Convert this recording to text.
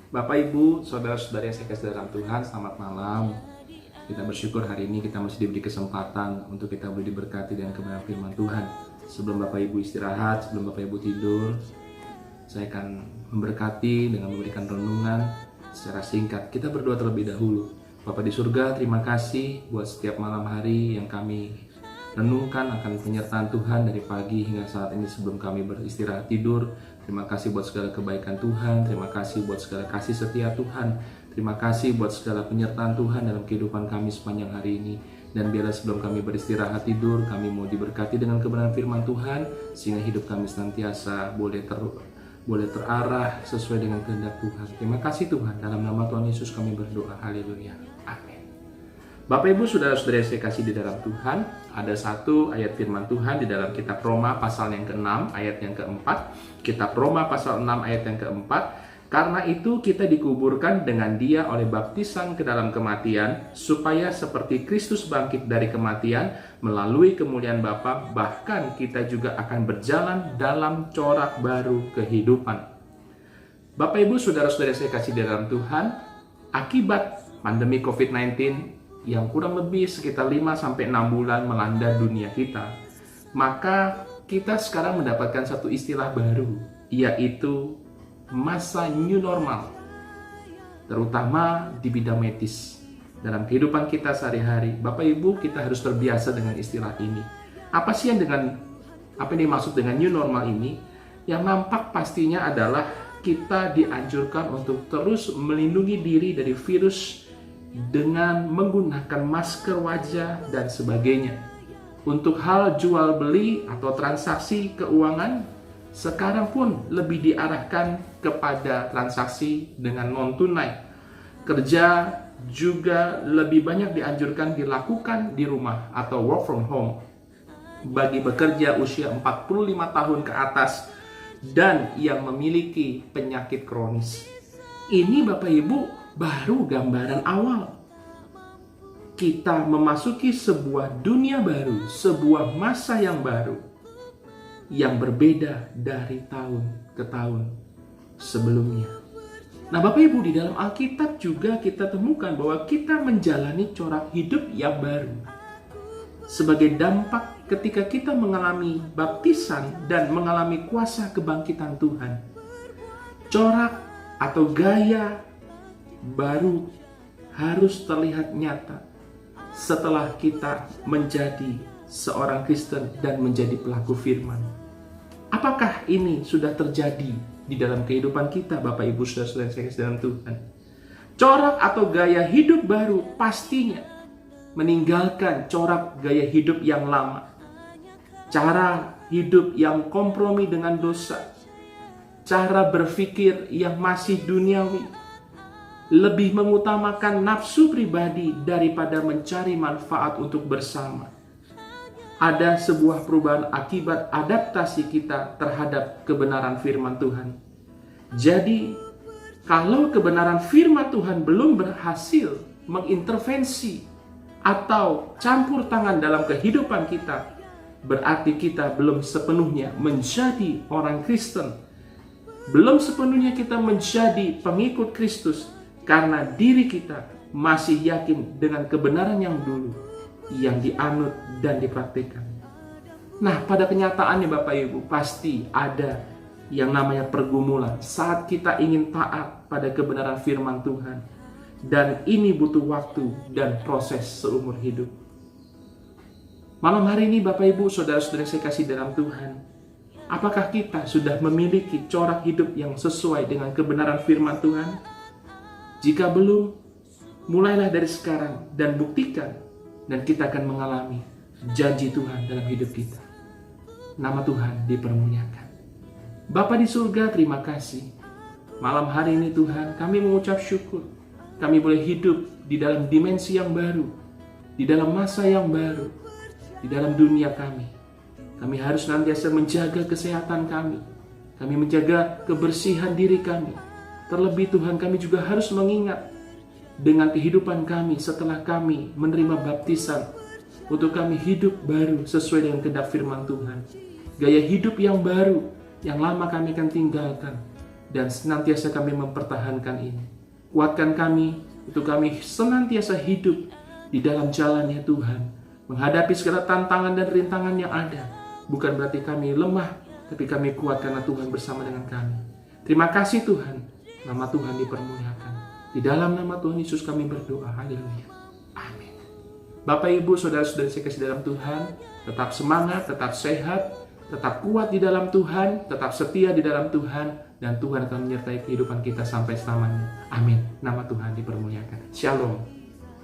Bapak, Ibu, saudara-saudari yang saya kasih dalam Tuhan, selamat malam. Kita bersyukur hari ini kita masih diberi kesempatan untuk kita boleh diberkati dengan kebenaran firman Tuhan. Sebelum Bapak Ibu istirahat, sebelum Bapak Ibu tidur, saya akan memberkati dengan memberikan renungan secara singkat. Kita berdoa terlebih dahulu. Bapa di surga, terima kasih buat setiap malam hari yang kami renungkan akan penyertaan Tuhan dari pagi hingga saat ini sebelum kami beristirahat tidur. Terima kasih buat segala kebaikan Tuhan, terima kasih buat segala kasih setia Tuhan, terima kasih buat segala penyertaan Tuhan dalam kehidupan kami sepanjang hari ini. Dan biarlah sebelum kami beristirahat tidur, kami mau diberkati dengan kebenaran firman Tuhan, sehingga hidup kami senantiasa boleh terarah sesuai dengan kehendak Tuhan. Terima kasih Tuhan, dalam nama Tuhan Yesus kami berdoa, haleluya, amin. Bapak Ibu saudara-saudari saya kasih di dalam Tuhan, ada satu ayat firman Tuhan di dalam kitab Roma pasal yang ke-6 ayat yang ke-4. Kitab Roma pasal 6 ayat yang ke-4. Karena itu kita dikuburkan dengan Dia oleh baptisan ke dalam kematian, supaya seperti Kristus bangkit dari kematian melalui kemuliaan Bapa, bahkan kita juga akan berjalan dalam corak baru kehidupan. Bapak Ibu saudara-saudari saya kasih di dalam Tuhan, akibat pandemi COVID-19 yang kurang lebih sekitar 5-6 bulan melanda dunia kita, maka kita sekarang mendapatkan satu istilah baru, yaitu masa new normal, terutama di bidang medis. Dalam kehidupan kita sehari-hari, Bapak Ibu, kita harus terbiasa dengan istilah ini. Apa yang dimaksud dengan new normal ini? Yang nampak pastinya adalah kita dianjurkan untuk terus melindungi diri dari virus dengan menggunakan masker wajah dan sebagainya. Untuk hal jual beli atau transaksi keuangan, sekarang pun lebih diarahkan kepada transaksi dengan non tunai. Kerja juga lebih banyak dianjurkan dilakukan di rumah atau work from home bagi pekerja usia 45 tahun ke atas dan yang memiliki penyakit kronis. Ini Bapak Ibu baru gambaran awal. Kita memasuki sebuah dunia baru, sebuah masa yang baru, yang berbeda dari tahun ke tahun sebelumnya. Nah Bapak Ibu, di dalam Alkitab juga kita temukan bahwa kita menjalani corak hidup yang baru. Sebagai dampak ketika kita mengalami baptisan dan mengalami kuasa kebangkitan Tuhan, corak atau gaya baru harus terlihat nyata setelah kita menjadi seorang Kristen dan menjadi pelaku firman. Apakah ini sudah terjadi di dalam kehidupan kita, Bapak Ibu saudara-saudara saya kasih dalam Tuhan? Corak atau gaya hidup baru pastinya meninggalkan corak gaya hidup yang lama, cara hidup yang kompromi dengan dosa, cara berpikir yang masih duniawi, lebih mengutamakan nafsu pribadi daripada mencari manfaat untuk bersama. Ada sebuah perubahan akibat adaptasi kita terhadap kebenaran firman Tuhan. Jadi, kalau kebenaran firman Tuhan belum berhasil mengintervensi atau campur tangan dalam kehidupan kita, berarti kita belum sepenuhnya menjadi orang Kristen. Belum sepenuhnya kita menjadi pengikut Kristus, karena diri kita masih yakin dengan kebenaran yang dulu, yang dianut dan dipraktikkan. Nah, pada kenyataannya Bapak Ibu, pasti ada yang namanya pergumulan saat kita ingin taat pada kebenaran firman Tuhan. Dan ini butuh waktu dan proses seumur hidup. Malam hari ini Bapak Ibu, saudara-saudara saya kasih dalam Tuhan, apakah kita sudah memiliki corak hidup yang sesuai dengan kebenaran firman Tuhan? Jika belum, mulailah dari sekarang dan buktikan, dan kita akan mengalami janji Tuhan dalam hidup kita. Nama Tuhan dipermuliakan. Bapa di surga, terima kasih. Malam hari ini Tuhan, kami mengucap syukur. Kami boleh hidup di dalam dimensi yang baru, di dalam masa yang baru, di dalam dunia kami. Kami harus senantiasa menjaga kesehatan kami. Kami menjaga kebersihan diri kami. Terlebih Tuhan, kami juga harus mengingat dengan kehidupan kami setelah kami menerima baptisan, untuk kami hidup baru sesuai dengan kehendak firman Tuhan. Gaya hidup yang baru, yang lama kami akan tinggalkan. dan senantiasa kami mempertahankan ini. Kuatkan kami untuk kami senantiasa hidup di dalam jalan-Nya Tuhan, menghadapi segala tantangan dan rintangan yang ada. Bukan berarti kami lemah, tapi kami kuat karena Tuhan bersama dengan kami. Terima kasih Tuhan, nama Tuhan dipermuliakan. Di dalam nama Tuhan Yesus kami berdoa, haleluya, amin. Bapak, Ibu, saudara-saudari saya kasih dalam Tuhan, tetap semangat, tetap sehat, tetap kuat di dalam Tuhan, tetap setia di dalam Tuhan, dan Tuhan akan menyertai kehidupan kita sampai selamanya. Amin. Nama Tuhan dipermuliakan. Shalom.